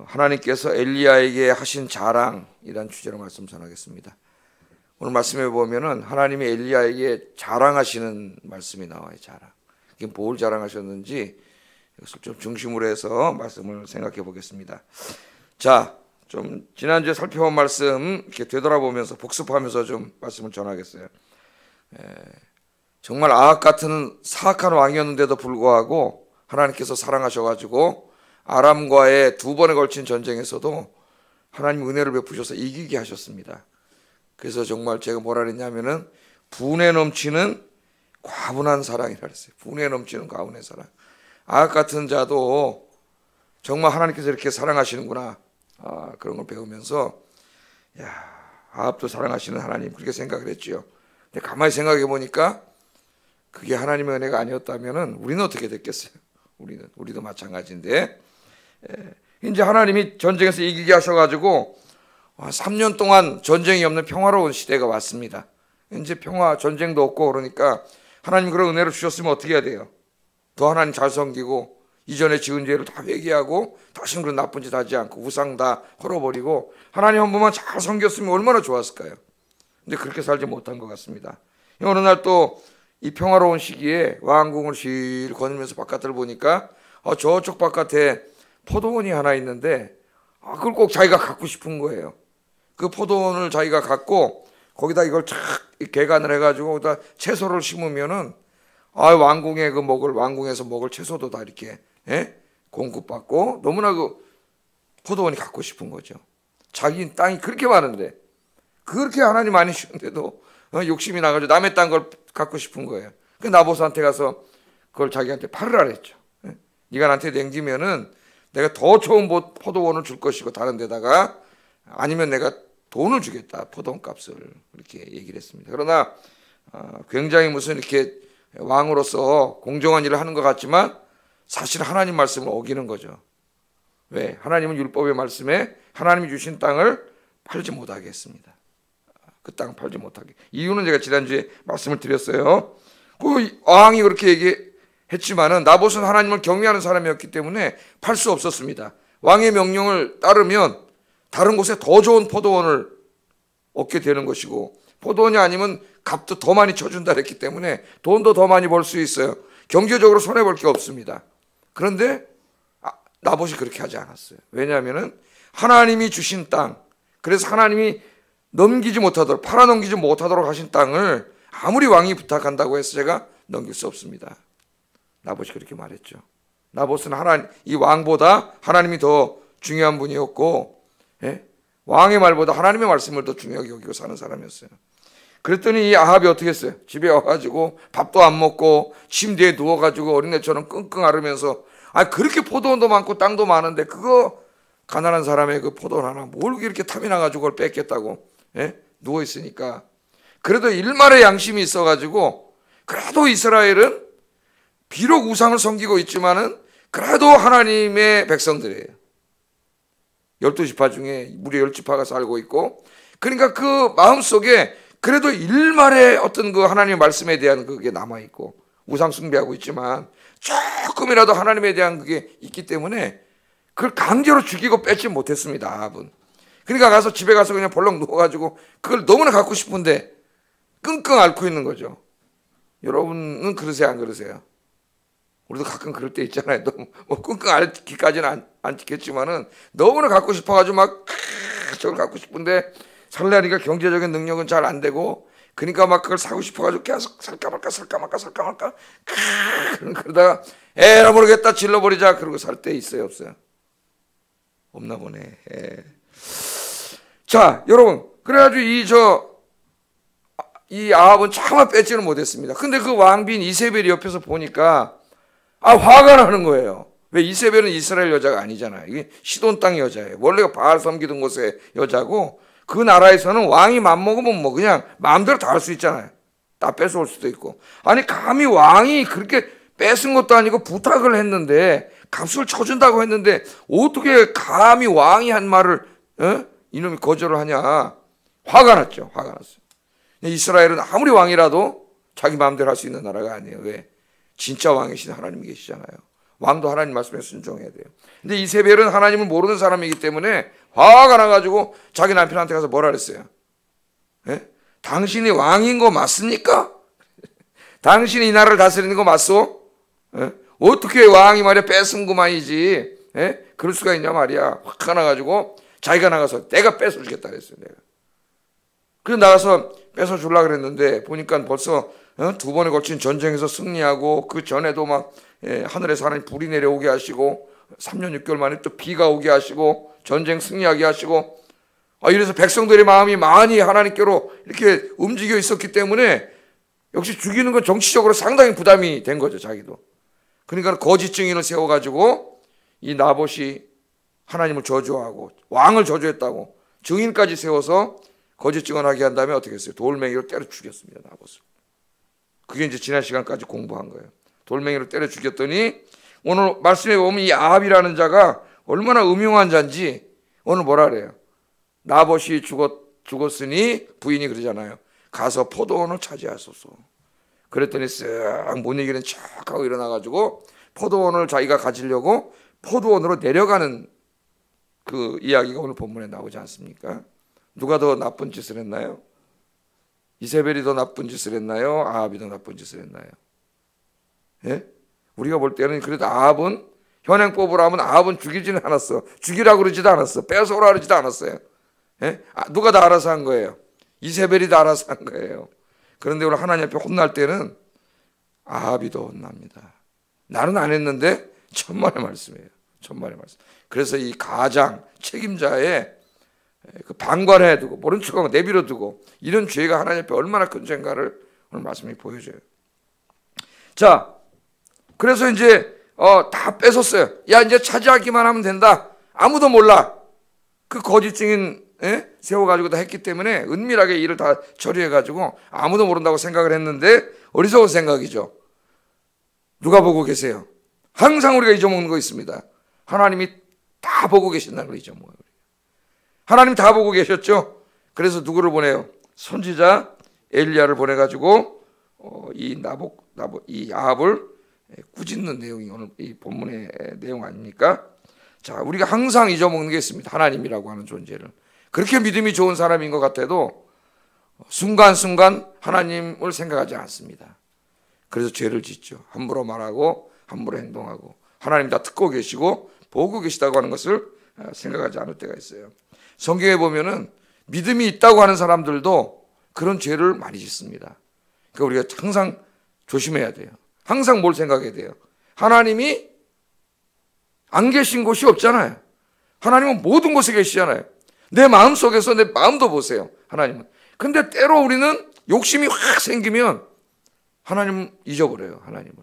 하나님께서 엘리야에게 하신 자랑이란 주제로 말씀 전하겠습니다. 오늘 말씀에 보면은 하나님이 엘리야에게 자랑하시는 말씀이 나와요. 자랑. 이게 뭘 자랑하셨는지 이것을 좀 중심으로 해서 말씀을 생각해 보겠습니다. 자, 좀 지난주에 살펴본 말씀 이렇게 되돌아보면서 복습하면서 좀 말씀을 전하겠어요. 정말 아합 같은 사악한 왕이었는데도 불구하고 하나님께서 사랑하셔가지고 아람과의 2번에 걸친 전쟁에서도 하나님 은혜를 베푸셔서 이기게 하셨습니다. 그래서 정말 제가 뭐라 그랬냐면은 분에 넘치는 과분한 사랑이라 그랬어요. 분에 넘치는 과분한 사랑. 아합 같은 자도 정말 하나님께서 이렇게 사랑하시는구나. 그런 걸 배우면서 아합도 사랑하시는 하나님 그렇게 생각을 했죠. 근데 가만히 생각해 보니까 그게 하나님의 은혜가 아니었다면은 우리는 어떻게 됐겠어요? 우리도 마찬가지인데 이제 하나님이 전쟁에서 이기게 하셔가지고 3년 동안 전쟁이 없는 평화로운 시대가 왔습니다. 이제 전쟁도 없고 그러니까 하나님 그런 은혜를 주셨으면 어떻게 해야 돼요? 더 하나님 잘 섬기고 이전에 지은 죄를 다 회개하고 다시는 그런 나쁜 짓 하지 않고 우상 다 헐어버리고 하나님 한 분만 잘 섬겼으면 얼마나 좋았을까요? 근데 그렇게 살지 못한 것 같습니다. 어느 날 또 이 평화로운 시기에 왕궁을 실 거닐면서 바깥을 보니까 저쪽 바깥에 포도원이 하나 있는데 그걸 꼭 자기가 갖고 싶은 거예요. 그 포도원을 자기가 갖고 거기다 이걸 착 개간을 해가지고 거기다 채소를 심으면은 왕궁에 왕궁에서 먹을 채소도 다 이렇게 공급받고 너무나 그 포도원이 갖고 싶은 거죠. 자기 땅이 그렇게 많은데 그렇게 하나님 많이 주는데도 욕심이 나가지고 남의 땅 걸 갖고 싶은 거예요. 그 나봇한테 가서 그걸 자기한테 팔으라 그랬죠. 네가 나한테 냉기면은 내가 더 좋은 포도원을 줄 것이고 다른 데다가 아니면 내가 돈을 주겠다. 포도원 값을 이렇게 얘기를 했습니다. 그러나 굉장히 무슨 이렇게 왕으로서 공정한 일을 하는 것 같지만 사실 하나님 말씀을 어기는 거죠. 왜? 하나님은 율법의 말씀에 하나님이 주신 땅을 팔지 못하게 했습니다. 그 땅 팔지 못하게. 이유는 제가 지난주에 말씀을 드렸어요. 그 왕이 그렇게 얘기했지만은 나봇은 하나님을 경외하는 사람이었기 때문에 팔 수 없었습니다. 왕의 명령을 따르면 다른 곳에 더 좋은 포도원을 얻게 되는 것이고 포도원이 아니면 값도 더 많이 쳐준다 그랬기 때문에 돈도 더 많이 벌 수 있어요. 경제적으로 손해볼 게 없습니다. 그런데 나봇이 그렇게 하지 않았어요. 왜냐하면 하나님이 주신 땅, 그래서 하나님이 팔아넘기지 못하도록 하신 땅을 아무리 왕이 부탁한다고 해서 제가 넘길 수 없습니다. 나봇이 그렇게 말했죠. 나봇은 이 왕보다 하나님이 더 중요한 분이었고 왕의 말보다 하나님의 말씀을 더 중요하게 여기고 사는 사람이었어요. 그랬더니 이 아합이 어떻게 했어요? 집에 와가지고 밥도 안 먹고 침대에 누워가지고 어린애처럼 끙끙 앓으면서 그렇게 포도원도 많고 땅도 많은데 그거 가난한 사람의 그 포도원 하나 뭘 이렇게 탐이 나가지고 그걸 뺏겠다고 누워있으니까 그래도 일말의 양심이 있어가지고 그래도 이스라엘은 비록 우상을 섬기고 있지만은 그래도 하나님의 백성들이에요. 12지파 중에 무려 10지파가 살고 있고 그러니까 그 마음속에 그래도 일말의 어떤 그 하나님의 말씀에 대한 그게 남아있고 우상 숭배하고 있지만 조금이라도 하나님에 대한 그게 있기 때문에 그걸 강제로 죽이고 뺏지 못했습니다. 아합은. 그러니까 집에 가서 그냥 벌렁 누워가지고 그걸 너무나 갖고 싶은데 끙끙 앓고 있는 거죠. 여러분은 그러세요, 안 그러세요? 우리도 가끔 그럴 때 있잖아요. 너무 끙끙 앓기까지는 안 찍겠지만은 너무나 갖고 싶어가지고 저걸 갖고 싶은데 살려니까 경제적인 능력은 잘 안 되고 그러니까 그걸 사고 싶어가지고 계속 살까 말까 그러다가 에라 모르겠다 질러버리자 그러고 살 때 있어요, 없어요? 없나 보네. 자, 여러분 그래가지고 이 아합은 차마 뺏지는 못했습니다. 근데 그 왕비인 이세벨이 옆에서 보니까 화가 나는 거예요. 왜? 이세벨은 이스라엘 여자가 아니잖아요. 이게 시돈 땅의 여자예요. 원래가 바알 섬기던 곳의 여자고 그 나라에서는 왕이 맘먹으면 그냥 마음대로 다 할 수 있잖아요. 다 뺏어올 수도 있고. 감히 왕이 그렇게 뺏은 것도 아니고 부탁을 했는데 값을 쳐준다고 했는데 어떻게 감히 왕이 한 말을 이놈이 거절을 하냐. 화가 났죠. 화가 났어요. 이스라엘은 아무리 왕이라도 자기 마음대로 할 수 있는 나라가 아니에요. 왜? 진짜 왕이신 하나님이 계시잖아요. 왕도 하나님 말씀에 순종해야 돼요. 근데 이세벨은 하나님을 모르는 사람이기 때문에 화가 나가지고 자기 남편한테 가서 뭐라 그랬어요? 예? 당신이 왕인 거 맞습니까? 당신이 이 나라를 다스리는 거 맞소? 예? 어떻게 왕이 말이야 뺏은 그만이지? 예? 그럴 수가 있냐 말이야. 화가 나가지고 자기가 나가서 내가 뺏어주겠다 그랬어요. 내가. 그래서 나가서 뺏어주려고 그랬는데 보니까 벌써 두 번에 걸친 전쟁에서 승리하고 그 전에도 막 하늘에서 하나님 불이 내려오게 하시고 3년 6개월 만에 또 비가 오게 하시고 전쟁 승리하게 하시고 이래서 백성들의 마음이 많이 하나님께로 이렇게 움직여 있었기 때문에 역시 죽이는 건 정치적으로 상당히 부담이 된 거죠. 자기도. 그러니까 거짓 증인을 세워가지고 이 나봇이 하나님을 저주하고 왕을 저주했다고 증인까지 세워서 거짓 증언하게 한 다음에 어떻게 했어요? 돌멩이로 때려 죽였습니다. 나봇을. 그게 이제 지난 시간까지 공부한 거예요. 돌멩이로 때려 죽였더니 오늘 말씀에 보면 이 아합이라는 자가 얼마나 음흉한 자인지 오늘 뭐라 그래요? 나봇이 죽었으니 부인이 그러잖아요. 가서 포도원을 차지하소서. 그랬더니 쓱 못 이기는 척하고 일어나가지고 포도원을 자기가 가지려고 포도원으로 내려가는 그 이야기가 오늘 본문에 나오지 않습니까? 누가 더 나쁜 짓을 했나요? 이세벨이 더 나쁜 짓을 했나요? 아합이 더 나쁜 짓을 했나요? 예? 우리가 볼 때는 그래도 아합은 현행법으로 하면 아합은 죽이지는 않았어. 죽이라고 그러지도 않았어. 뺏어오라 그러지도 않았어요. 예? 누가 다 알아서 한 거예요? 이세벨이 다 알아서 한 거예요. 그런데 오늘 하나님 앞에 혼날 때는 아합이 더 혼납니다. 나는 안 했는데 천만의 말씀이에요. 천만의 말씀. 그래서 이 가장 책임자의 그 방관해 두고 모른 척하고 내버려 두고 이런 죄가 하나님 앞에 얼마나 큰 죄인가를 오늘 말씀이 보여줘요. 자, 그래서 이제 다 뺏었어요. 야, 이제 차지하기만 하면 된다. 아무도 몰라. 그 거짓 증인 세워가지고 다 했기 때문에 은밀하게 일을 다 처리해가지고 아무도 모른다고 생각을 했는데 어리석은 생각이죠. 누가 보고 계세요? 항상 우리가 잊어먹는 거 있습니다. 하나님이 다 보고 계신다는 걸 잊어먹어요. 하나님 다 보고 계셨죠. 그래서 누구를 보내요? 선지자 엘리야를 보내가지고 이 아합을 꾸짖는 내용이 오늘 이 본문의 내용 아닙니까? 자, 우리가 항상 잊어먹는 게 있습니다. 하나님이라고 하는 존재를. 그렇게 믿음이 좋은 사람인 것 같아도 순간순간 하나님을 생각하지 않습니다. 그래서 죄를 짓죠. 함부로 말하고 함부로 행동하고 하나님 다 듣고 계시고 보고 계시다고 하는 것을 생각하지 않을 때가 있어요. 성경에 보면은 믿음이 있다고 하는 사람들도 그런 죄를 많이 짓습니다. 그러니까 우리가 항상 조심해야 돼요. 항상 뭘 생각해야 돼요? 하나님이 안 계신 곳이 없잖아요. 하나님은 모든 곳에 계시잖아요. 내 마음속에서 내 마음도 보세요. 하나님은. 근데 때로 우리는 욕심이 확 생기면 하나님 잊어버려요. 하나님은.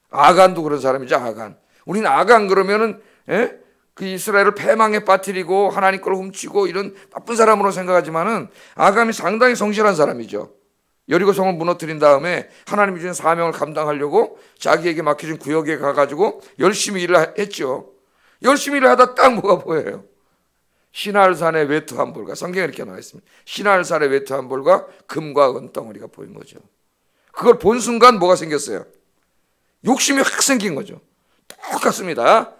아간도 그런 사람이죠. 아간. 우리는 아간 그러면은 그 이스라엘을 패망에 빠뜨리고 하나님 걸 훔치고 이런 나쁜 사람으로 생각하지만은 아간이 상당히 성실한 사람이죠. 여리고 성을 무너뜨린 다음에 하나님이 주신 사명을 감당하려고 자기에게 맡겨진 구역에 가가지고 열심히 일을 했죠. 열심히 일을 하다 딱 뭐가 보여요? 시날산의 외투 한 벌과, 성경에 이렇게 나와 있습니다. 시날산의 외투 한 벌과 금과 은덩어리가 보인 거죠. 그걸 본 순간 뭐가 생겼어요? 욕심이 확 생긴 거죠. 똑같습니다.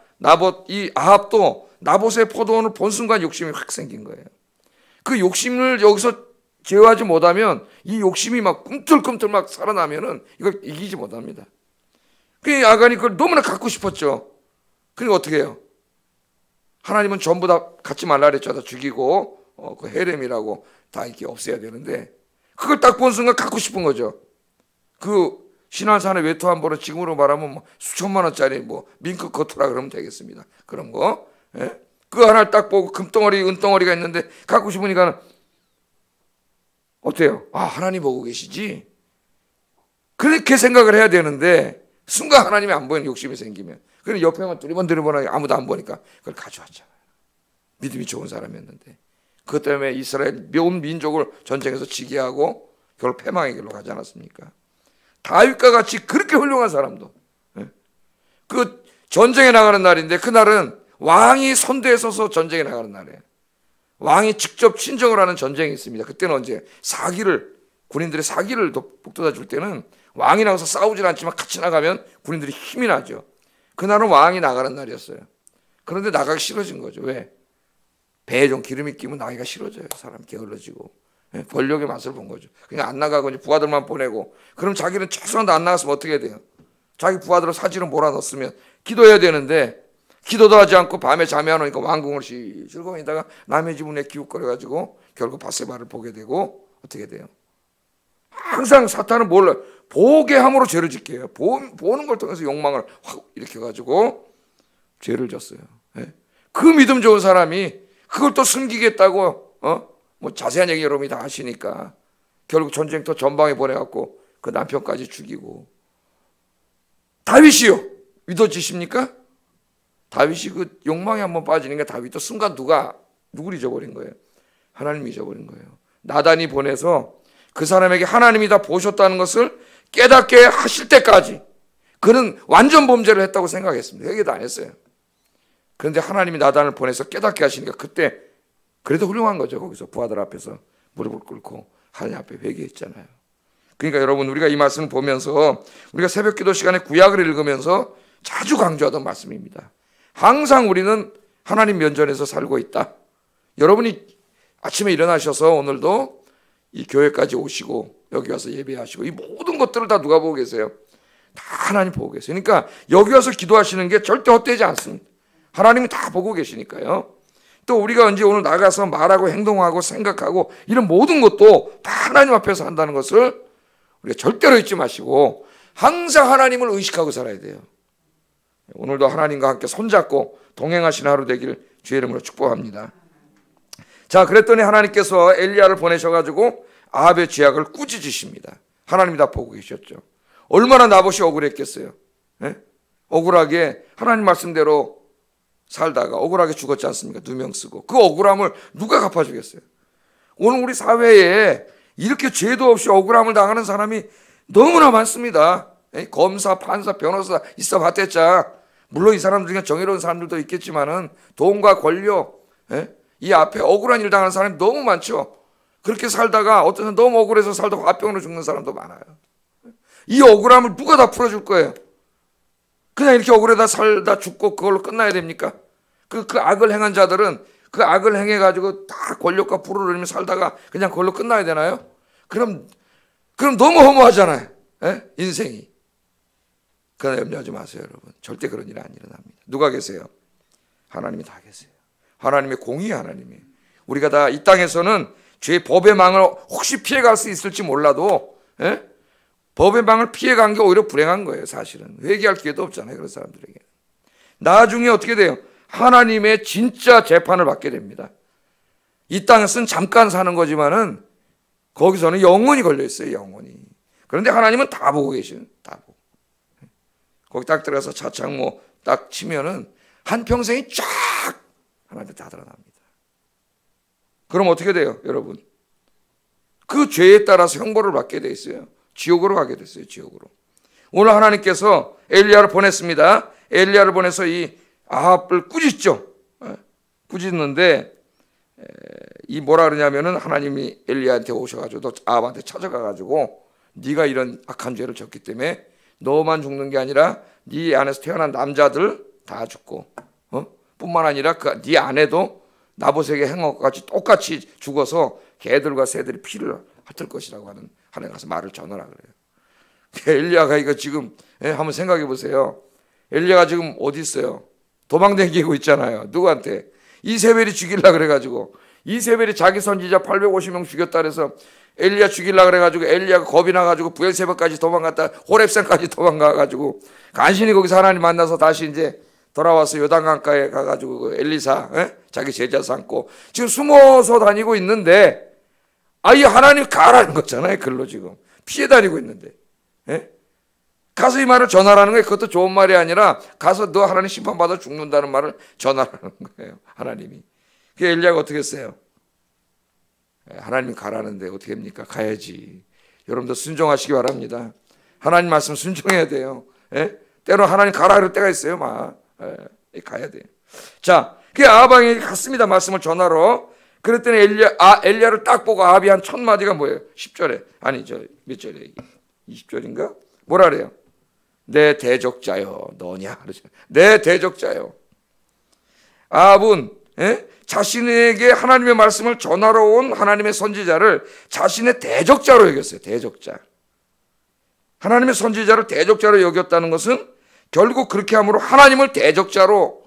이 아합도 나봇의 포도원을 본 순간 욕심이 확 생긴 거예요. 그 욕심을 여기서 제어하지 못하면 이 욕심이 막 꿈틀꿈틀 막 살아나면은 이걸 이기지 못합니다. 그 아간이 그걸 너무나 갖고 싶었죠. 그러니까 어떻게 해요? 하나님은 전부 다 갖지 말라 그랬죠. 다 죽이고 그 헤렘이라고 다 이렇게 없애야 되는데 그걸 딱 본 순간 갖고 싶은 거죠. 그 신할산의 외투 한 벌은 지금으로 말하면 뭐 수천만 원짜리 뭐 밍크 커트라 그러면 되겠습니다. 그런 거. 그 하나를 딱 보고 금덩어리 은덩어리가 있는데 갖고 싶으니까 어때요? 아, 하나님 보고 계시지? 그렇게 생각을 해야 되는데 순간 하나님이 안 보이는 욕심이 생기면 그냥 옆에만 두리번 아무도 안 보니까 그걸 가져왔잖아요. 믿음이 좋은 사람이었는데 그것 때문에 이스라엘 온 민족을 전쟁에서 지게 하고 결국 패망의 길로 가지 않았습니까? 다윗과 같이 그렇게 훌륭한 사람도 그 전쟁에 나가는 날인데 그날은 왕이 선대에 서서 전쟁에 나가는 날이에요. 왕이 직접 친정을 하는 전쟁이 있습니다. 그때는 언제? 군인들의 사기를 북돋아 줄 때는 왕이 나가서 싸우진 않지만 같이 나가면 군인들이 힘이 나죠. 그날은 왕이 나가는 날이었어요. 그런데 나가기 싫어진 거죠. 왜? 배에 좀 기름이 끼면 나가기가 싫어져요. 사람 게을러지고. 권력의 맛을 본 거죠. 그냥 안 나가고 이제 부하들만 보내고, 그럼 자기는 최소한도 안 나갔으면 어떻게 해야 돼요? 자기 부하들을 사지로 몰아넣었으면 기도해야 되는데 기도도 하지 않고 밤에 잠이 안 오니까 왕궁을 실거니다가 남의 집은에 기웃거려가지고 결국 바세바를 보게 되고 어떻게 돼요? 항상 사탄은 몰라요. 보게 함으로 죄를 짓게 해요. 보는 걸 통해서 욕망을 확 일으켜가지고 죄를 졌어요. 그 믿음 좋은 사람이 그걸 또 숨기겠다고 뭐 자세한 얘기 여러분이 다 아시니까 결국 전쟁터 전방에 보내갖고 그 남편까지 죽이고. 다윗이요, 믿어지십니까? 다윗이 그 욕망에 한번 빠지니까 다윗도 순간 누굴 잊어버린 거예요? 하나님 잊어버린 거예요. 나단이 보내서 그 사람에게 하나님이 다 보셨다는 것을 깨닫게 하실 때까지 그는 완전 범죄를 했다고 생각했습니다. 회개도 안 했어요. 그런데 하나님이 나단을 보내서 깨닫게 하시니까 그때 그래도 훌륭한 거죠. 거기서 부하들 앞에서 무릎을 꿇고 하나님 앞에 회개했잖아요. 그러니까 여러분, 우리가 이 말씀을 보면서 우리가 새벽 기도 시간에 구약을 읽으면서 자주 강조하던 말씀입니다. 항상 우리는 하나님 면전에서 살고 있다. 여러분이 아침에 일어나셔서 오늘도 이 교회까지 오시고 여기 와서 예배하시고 이 모든 것들을 다 누가 보고 계세요? 다 하나님 보고 계세요. 그러니까 여기 와서 기도하시는 게 절대 헛되지 않습니다. 하나님이 다 보고 계시니까요. 또 우리가 언제 오늘 나가서 말하고 행동하고 생각하고 이런 모든 것도 다 하나님 앞에서 한다는 것을 우리가 절대로 잊지 마시고 항상 하나님을 의식하고 살아야 돼요. 오늘도 하나님과 함께 손잡고 동행하시는 하루 되기를 주의 이름으로 축복합니다. 자, 그랬더니 하나님께서 엘리야를 보내셔가지고 아합의 죄악을 꾸짖으십니다. 하나님이 다 보고 계셨죠. 얼마나 나봇이 억울했겠어요. 억울하게 하나님 말씀대로 살다가 억울하게 죽었지 않습니까? 누명 쓰고. 그 억울함을 누가 갚아주겠어요? 오늘 우리 사회에 이렇게 죄도 없이 억울함을 당하는 사람이 너무나 많습니다. 검사, 판사, 변호사 있어 봤댔자. 물론 이 사람들 중에 정의로운 사람들도 있겠지만은 돈과 권력, 이 앞에 억울한 일 당하는 사람이 너무 많죠. 그렇게 살다가 어떤 사람 너무 억울해서 살다가 화병으로 죽는 사람도 많아요. 이 억울함을 누가 다 풀어줄 거예요? 그냥 이렇게 억울해다 살다 죽고 그걸로 끝나야 됩니까? 그 악을 행한 자들은 그 악을 행해가지고 다 권력과 부를 누리며 살다가 그냥 그걸로 끝나야 되나요? 그럼 너무 허무하잖아요. 인생이. 그러나 염려하지 마세요, 여러분. 절대 그런 일은 안 일어납니다. 누가 계세요? 하나님이 다 계세요. 하나님의 공의 하나님이에요. 우리가 다 이 땅에서는 죄의 법의 망을 혹시 피해갈 수 있을지 몰라도 법의 망을 피해간 게 오히려 불행한 거예요. 사실은 회개할 기회도 없잖아요, 그런 사람들에게. 나중에 어떻게 돼요? 하나님의 진짜 재판을 받게 됩니다. 이 땅에서는 잠깐 사는 거지만은 거기서는 영원히 걸려 있어요. 영원히. 그런데 하나님은 다 보고 계셔요. 다 보고. 거기 딱 들어가서 차창모 딱 치면은 한평생이 쫙 하나님께 다 드러납니다. 그럼 어떻게 돼요, 여러분? 그 죄에 따라서 형벌을 받게 돼 있어요. 지옥으로 가게 됐어요. 지옥으로. 오늘 하나님께서 엘리야를 보냈습니다. 엘리야를 보내서 이 아합을 꾸짖죠. 꾸짖는데 이 뭐라 그러냐면은 하나님이 엘리야한테 오셔가지고 너 아합한테 찾아가가지고 네가 이런 악한 죄를 졌기 때문에 너만 죽는 게 아니라 네 안에서 태어난 남자들 다 죽고 뿐만 아니라 네 아내도 나봇에게 행한 것 같이 똑같이 죽어서 개들과 새들이 피를 핥을 것이라고 하는 하나님 가서 말을 전하라 그래요. 엘리야가 이거 지금 한번 생각해 보세요. 엘리야가 지금 어디 있어요? 도망다니고 있잖아요. 누구한테? 이세벨이 죽이려고 그래가지고 이세벨이 자기 선지자 850명 죽였다 그래서 엘리야 죽이려고 그래가지고 엘리야가 겁이 나가지고 부엘세바까지 도망갔다 호렙산까지 도망가가지고 간신히 거기서 하나님 만나서 다시 이제 돌아와서 요단강가에 가가지고 그 엘리사 자기 제자 삼고 지금 숨어서 다니고 있는데 아예 하나님 가라는 거잖아요. 글로 지금 피해 다니고 있는데 가서 이 말을 전하라는 거예요. 그것도 좋은 말이 아니라 가서 너 하나님 심판받아 죽는다는 말을 전하라는 거예요. 하나님이. 그 엘리야가 어떻게 했어요? 하나님 가라는데 어떻게 합니까? 가야지. 여러분들 순종하시기 바랍니다. 하나님 말씀 순종해야 돼요. 때로 하나님 가라 그럴 때가 있어요. 막 가야 돼요. 자, 그 아합왕이 갔습니다. 말씀을 전하러. 그랬더니 엘리야를 딱 보고 아합이 한 1000마디가 뭐예요? 10절에 아니 몇 절에 20절인가? 뭐라 그래요? 내 대적자여 너냐 그러죠. 내 대적자여. 아합은 자신에게 하나님의 말씀을 전하러 온 하나님의 선지자를 자신의 대적자로 여겼어요. 대적자. 하나님의 선지자를 대적자로 여겼다는 것은 결국 그렇게 함으로 하나님을 대적자로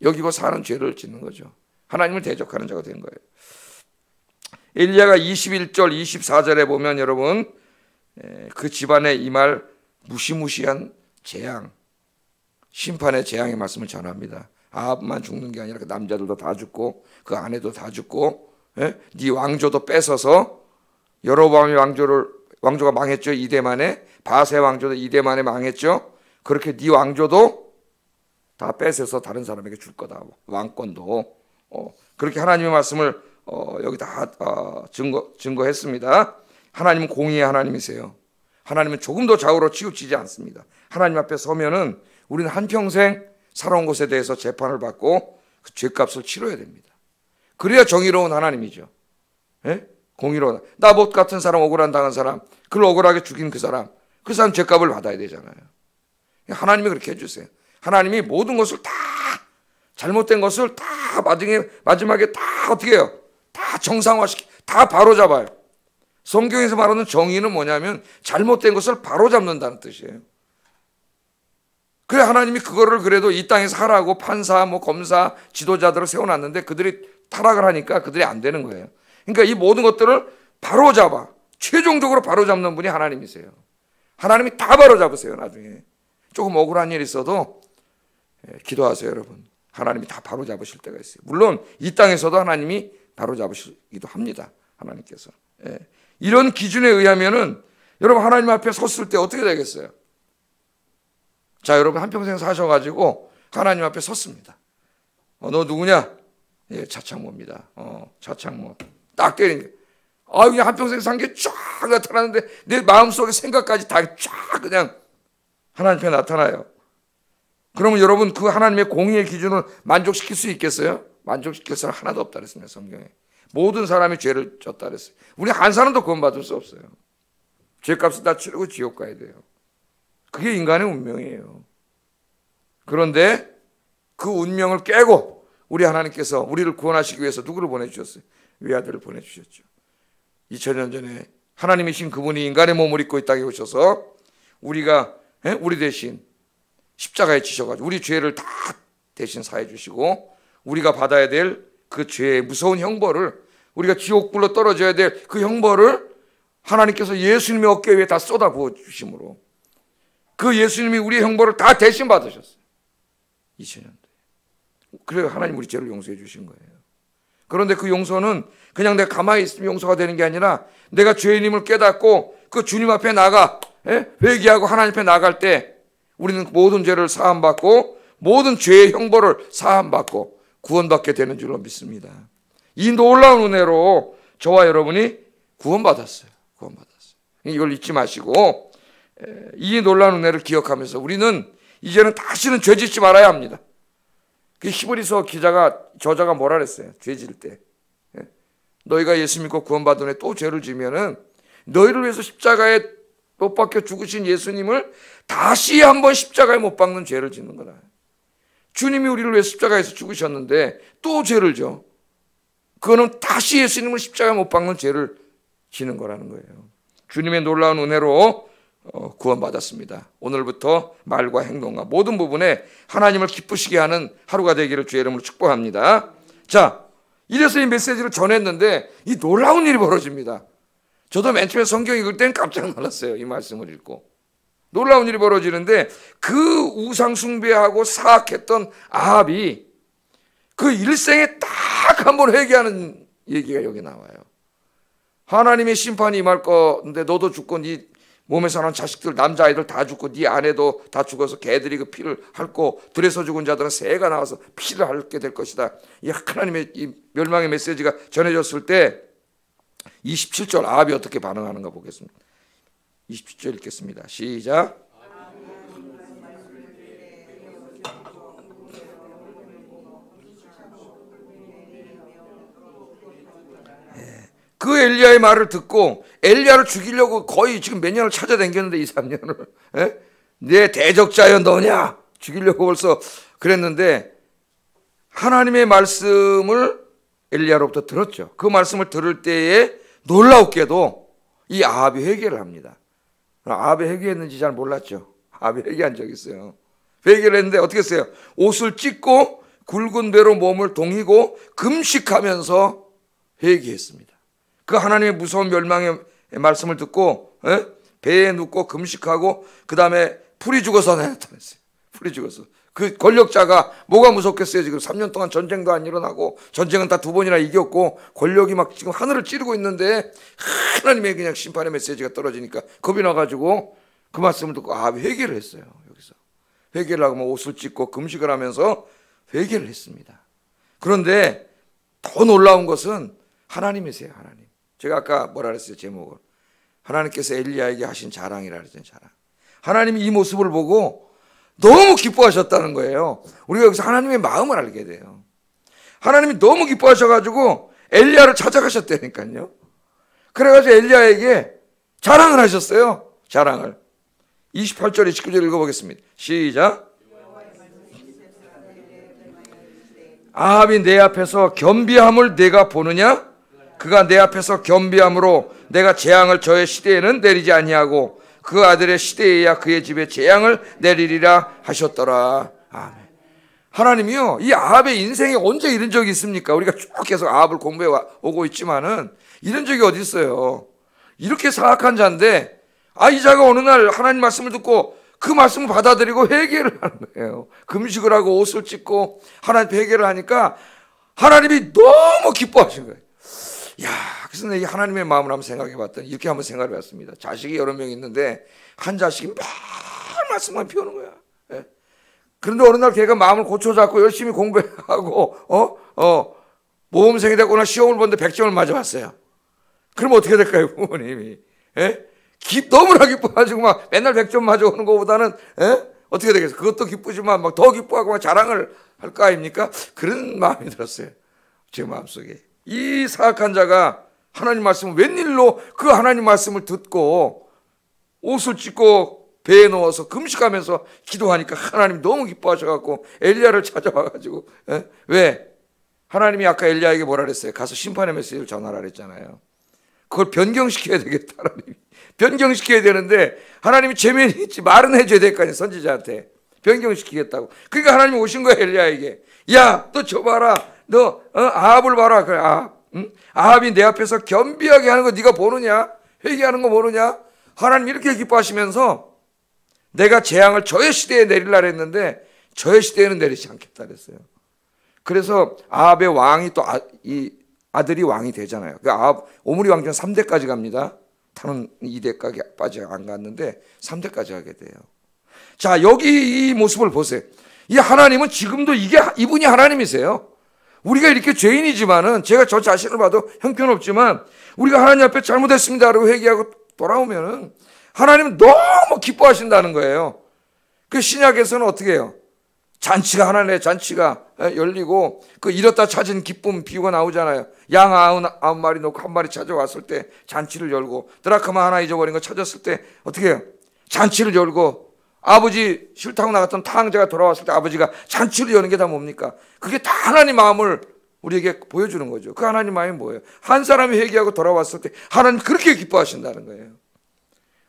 여기고 사는 죄를 짓는 거죠. 하나님을 대적하는 자가 된 거예요. 엘리야가 21절 24절에 보면 여러분 그 집안에 임할 무시무시한 재앙, 심판의 재앙의 말씀을 전합니다. 아합만 죽는 게 아니라 그 남자들도 다 죽고 그 아내도 다 죽고 네 왕조도 뺏어서 여로보암의 왕조가 망했죠. 2대 만에. 바세 왕조도 2대 만에 망했죠. 그렇게 네 왕조도 다 뺏어서 다른 사람에게 줄 거다. 왕권도. 그렇게 하나님의 말씀을 여기 다 증거했습니다. 하나님은 공의의 하나님이세요. 하나님은 조금도 좌우로 치우치지 않습니다. 하나님 앞에 서면은 우리는 한평생 살아온 것에 대해서 재판을 받고 그 죄값을 치러야 됩니다. 그래야 정의로운 하나님이죠. 공의로운. 나봇 같은 사람, 억울한 당한 사람, 그를 억울하게 죽인 그 사람 죄값을 받아야 되잖아요. 하나님이 그렇게 해주세요. 하나님이 모든 것을 다 잘못된 것을 다 마지막에 다 어떻게 해요? 다 정상화시키, 다 바로잡아요. 성경에서 말하는 정의는 뭐냐면 잘못된 것을 바로잡는다는 뜻이에요. 그래 하나님이 그거를 그래도 이 땅에서 하라고 판사, 검사, 지도자들을 세워놨는데 그들이 타락을 하니까 그들이 안 되는 거예요. 그러니까 이 모든 것들을 바로잡아 최종적으로 바로잡는 분이 하나님이세요. 하나님이 다 바로잡으세요. 나중에 조금 억울한 일이 있어도 기도하세요 여러분. 하나님이 다 바로잡으실 때가 있어요. 물론 이 땅에서도 하나님이 바로잡으시기도 합니다. 하나님께서. 이런 기준에 의하면은 여러분 하나님 앞에 섰을 때 어떻게 되겠어요? 자, 여러분 한평생 사셔가지고 하나님 앞에 섰습니다. 너 누구냐? 차창모입니다. 차창모. 딱 때리니까 그냥 한평생 산 게 쫙 나타나는데 내 마음속의 생각까지 다 쫙 그냥 하나님 앞에 나타나요. 그러면 여러분 그 하나님의 공의의 기준을 만족시킬 수 있겠어요? 만족시킬 사람 하나도 없다 그랬습니다. 성경에. 모든 사람이 죄를 졌다 그랬어요. 우리 한 사람도 구원받을 수 없어요. 죄값을 다 치르고 지옥 가야 돼요. 그게 인간의 운명이에요. 그런데 그 운명을 깨고 우리 하나님께서 우리를 구원하시기 위해서 누구를 보내주셨어요? 외아들을 보내주셨죠. 2000년 전에 하나님이신 그분이 인간의 몸을 입고 이 땅에 오셔서 우리 대신 십자가에 지셔가지고 우리 죄를 다 대신 사해 주시고 우리가 받아야 될 그 죄의 무서운 형벌을 우리가 지옥불로 떨어져야 될 그 형벌을 하나님께서 예수님의 어깨 위에 다 쏟아 부어 주심으로 그 예수님이 우리의 형벌을 다 대신 받으셨어요. 2000년도에. 그래서 하나님 우리 죄를 용서해 주신 거예요. 그런데 그 용서는 그냥 내가 가만히 있으면 용서가 되는 게 아니라 내가 죄인임을 깨닫고 그 주님 앞에 나가 회개하고 하나님 앞에 나갈 때 우리는 모든 죄를 사함받고 모든 죄의 형벌을 사함받고 구원받게 되는 줄로 믿습니다. 이 놀라운 은혜로 저와 여러분이 구원받았어요. 이걸 잊지 마시고 이 놀라운 은혜를 기억하면서 우리는 이제는 다시는 죄 짓지 말아야 합니다. 그 히브리서 저자가 뭐라 그랬어요? 죄 지을 때. 너희가 예수 믿고 구원받은 후에 또 죄를 지면은 너희를 위해서 십자가에 못 박혀 죽으신 예수님을 다시 한번 십자가에 못 박는 죄를 짓는 거다. 주님이 우리를 위해 십자가에서 죽으셨는데 또 죄를 져. 그거는 다시 예수님을 십자가에 못 박는 죄를 지는 거라는 거예요. 주님의 놀라운 은혜로 구원받았습니다. 오늘부터 말과 행동과 모든 부분에 하나님을 기쁘시게 하는 하루가 되기를 주의 이름으로 축복합니다. 자, 이래서 이 메시지를 전했는데 이 놀라운 일이 벌어집니다. 저도 맨 처음에 성경 읽을 땐 깜짝 놀랐어요. 이 말씀을 읽고. 놀라운 일이 벌어지는데 그 우상 숭배하고 사악했던 아합이 그 일생에 딱 한 번 회개하는 얘기가 여기 나와요. 하나님의 심판이 임할 건데 너도 죽고 네 몸에서 나는 자식들 남자아이들 다 죽고 네 아내도 다 죽어서 개들이 그 피를 핥고 들에서 죽은 자들은 새가 나와서 피를 핥게 될 것이다. 이 하나님의 이 멸망의 메시지가 전해졌을 때 27절 아합이 어떻게 반응하는가 보겠습니다. 27절 읽겠습니다. 시작. 그 엘리야의 말을 듣고 엘리야를 죽이려고 거의 지금 몇 년을 찾아다녔는데 2, 3년을 내 대적자여 너냐? 죽이려고 벌써 그랬는데 하나님의 말씀을 엘리야로부터 들었죠. 그 말씀을 들을 때에 놀라웠게도 이 아합이 회개를 합니다. 아합이 회개했는지 잘 몰랐죠. 아합이 회개한 적이 있어요. 회개를 했는데 어떻게 했어요? 옷을 찢고 굵은 배로 몸을 동이고 금식하면서 회개했습니다. 그 하나님의 무서운 멸망의 말씀을 듣고 배에 눕고 금식하고 그 다음에 풀이 죽어서 나타났어요. 풀이 죽어서. 그 권력자가 뭐가 무섭겠어요. 지금 3년 동안 전쟁도 안 일어나고 전쟁은 다 2번이나 이겼고 권력이 막 지금 하늘을 찌르고 있는데 하나님의 그냥 심판의 메시지가 떨어지니까 겁이 나가지고 그 말씀을 듣고 회개를 했어요. 여기서 회개를 하고 옷을 찢고 금식을 하면서 회개를 했습니다. 그런데 더 놀라운 것은 하나님이세요. 하나님. 제가 아까 뭐라 그랬어요. 제목을 하나님께서 엘리야에게 하신 자랑이라 그랬잖아요. 자랑. 하나님이 이 모습을 보고 너무 기뻐하셨다는 거예요. 우리가 여기서 하나님의 마음을 알게 돼요. 하나님이 너무 기뻐하셔가지고 엘리야를 찾아가셨다니까요. 그래가지고 엘리야에게 자랑을 하셨어요. 자랑을. 28절 29절 읽어보겠습니다. 시작. 아합이 내 앞에서 겸비함을 내가 보느냐? 그가 내 앞에서 겸비함으로 내가 재앙을 저의 시대에는 내리지 아니하고 그 아들의 시대에야 그의 집에 재앙을 내리리라 하셨더라. 아멘. 하나님이요, 이 아합의 인생에 언제 이런 적이 있습니까? 우리가 쭉 계속 아합을 공부해 오고 있지만은 이런 적이 어디 있어요? 이렇게 사악한 자인데 이 자가 어느 날 하나님 말씀을 듣고 그 말씀을 받아들이고 회개를 하는 거예요. 금식을 하고 옷을 찢고 하나님 회개를 하니까 하나님이 너무 기뻐하신 거예요. 야, 그래서 내가 하나님의 마음을 한번 생각해 봤더니 이렇게 한번 생각해 봤습니다. 자식이 여러 명 있는데 한 자식이 매일 말씀만 피우는 거야. 예? 그런데 어느 날 걔가 마음을 고쳐잡고 열심히 공부하고 모범생이 됐거나 시험을 보는데 100점을 맞아왔어요. 그럼 어떻게 될까요, 부모님이? 예? 너무나 기뻐가지고 막 맨날 100점 맞아오는 것보다는 어떻게 되겠어요? 그것도 기쁘지만 막 더 기뻐하고 막 자랑을 할 거 아닙니까? 그런 마음이 들었어요. 제 마음속에. 이 사악한 자가 하나님 말씀을 웬일로 그 하나님 말씀을 듣고 옷을 찢고 배에 넣어서 금식하면서 기도하니까 하나님 너무 기뻐하셔갖고 엘리야를 찾아와가지고 왜? 하나님이 아까 엘리야에게 뭐라 그랬어요? 가서 심판의 메시지를 전하라 그랬잖아요. 그걸 변경시켜야 되겠다. 하나님이 변경시켜야 되는데 하나님이 체면이 있지 말은 해줘야 될 거 아니에요. 선지자한테 변경시키겠다고. 그러니까 하나님이 오신 거예요. 엘리야에게. 야, 너 저 봐라. 너 아합을 봐라. 그래, 아합이 내 앞에서 겸비하게 하는 거 네가 보느냐? 회개하는 거 모르냐? 하나님 이렇게 기뻐하시면서 내가 재앙을 저의 시대에 내리려고 했는데 저의 시대에는 내리지 않겠다 그랬어요. 그래서 아합의 왕이 또 이 아들이 왕이 되잖아요. 그 아합 오므리 왕조는 3대까지 갑니다. 다른 2대까지 안 갔는데 3대까지 하게 돼요. 자, 여기 이 모습을 보세요. 이 하나님은 지금도 이분이 하나님이세요. 우리가 이렇게 죄인이지만은 제가 저 자신을 봐도 형편없지만 우리가 하나님 앞에 잘못했습니다라고 회개하고 돌아오면은 하나님은 너무 기뻐하신다는 거예요. 그 신약에서는 어떻게 해요? 잔치가 하나님의 잔치가 열리고 그 잃었다 찾은 기쁨 비유가 나오잖아요. 양 99마리 놓고 한 마리 찾아왔을 때 잔치를 열고 드라크마 하나 잊어버린 거 찾았을 때 어떻게 해요? 잔치를 열고 아버지 싫다고 나갔던 탕자가 돌아왔을 때 아버지가 잔치를 여는 게 다 뭡니까? 그게 다 하나님 마음을 우리에게 보여주는 거죠. 그 하나님 마음이 뭐예요? 한 사람이 회개하고 돌아왔을 때 하나님 그렇게 기뻐하신다는 거예요.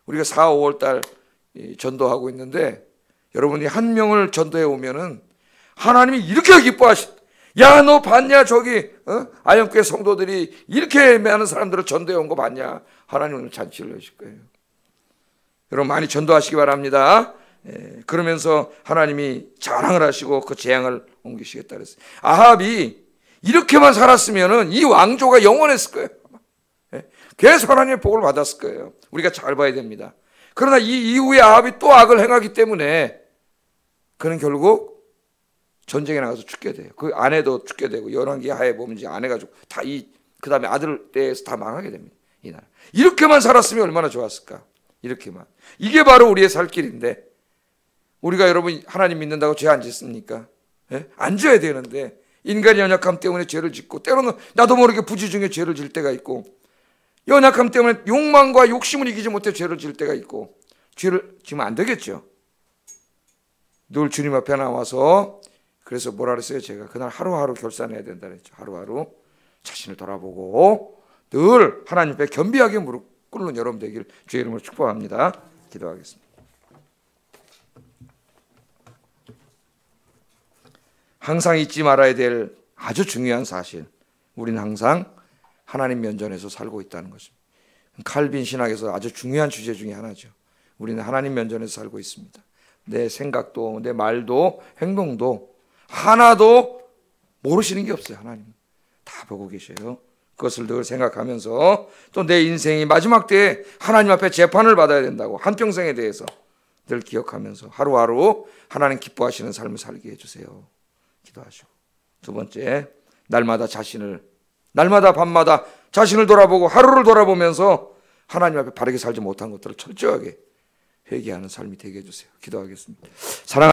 우리가 4, 5월 달 전도하고 있는데 여러분이 한 명을 전도해 오면은 하나님이 이렇게 기뻐하신, 야, 너 봤냐? 저기 아영교회 성도들이 이렇게 많은 사람들을 전도해 온 거 봤냐? 하나님은 잔치를 여실 거예요. 여러분 많이 전도하시기 바랍니다. 그러면서 하나님이 자랑을 하시고 그 재앙을 옮기시겠다 그랬어요. 아합이 이렇게만 살았으면은 이 왕조가 영원했을 거예요. 계속 하나님의 복을 받았을 거예요. 우리가 잘 봐야 됩니다. 그러나 이 이후에 아합이 또 악을 행하기 때문에 그는 결국 전쟁에 나가서 죽게 돼요. 그 아내도 죽게 되고 열왕기 하에 보면 이제 아내가 죽고 다 그 다음에 아들 때에서 다 망하게 됩니다. 이 나라. 이렇게만 살았으면 얼마나 좋았을까? 이렇게만. 이게 바로 우리의 살 길인데 우리가 여러분 하나님 믿는다고 죄 안 짓습니까? 안 져야 되는데 인간의 연약함 때문에 죄를 짓고 때로는 나도 모르게 부지 중에 죄를 질 때가 있고 연약함 때문에 욕망과 욕심을 이기지 못해 죄를 질 때가 있고 죄를 지면 안 되겠죠. 늘 주님 앞에 나와서, 그래서 뭐라 그랬어요? 제가 그날 하루하루 결산해야 된다 그랬죠. 하루하루 자신을 돌아보고 늘 하나님 앞에 겸비하게 무릎 꿇는 여러분 되길 주의 이름으로 축복합니다. 기도하겠습니다. 항상 잊지 말아야 될 아주 중요한 사실, 우리는 항상 하나님 면전에서 살고 있다는 것입니다. 칼빈 신학에서 아주 중요한 주제 중에 하나죠. 우리는 하나님 면전에서 살고 있습니다. 내 생각도 내 말도 행동도 하나도 모르시는 게 없어요. 하나님 다 보고 계셔요. 그것을 늘 생각하면서 또 내 인생이 마지막 때에 하나님 앞에 재판을 받아야 된다고 한평생에 대해서 늘 기억하면서 하루하루 하나님 기뻐하시는 삶을 살게 해주세요. 기도하시고, 두 번째, 날마다 밤마다 자신을 돌아보고 하루를 돌아보면서 하나님 앞에 바르게 살지 못한 것들을 철저하게 회개하는 삶이 되게 해주세요. 기도하겠습니다. 사랑하는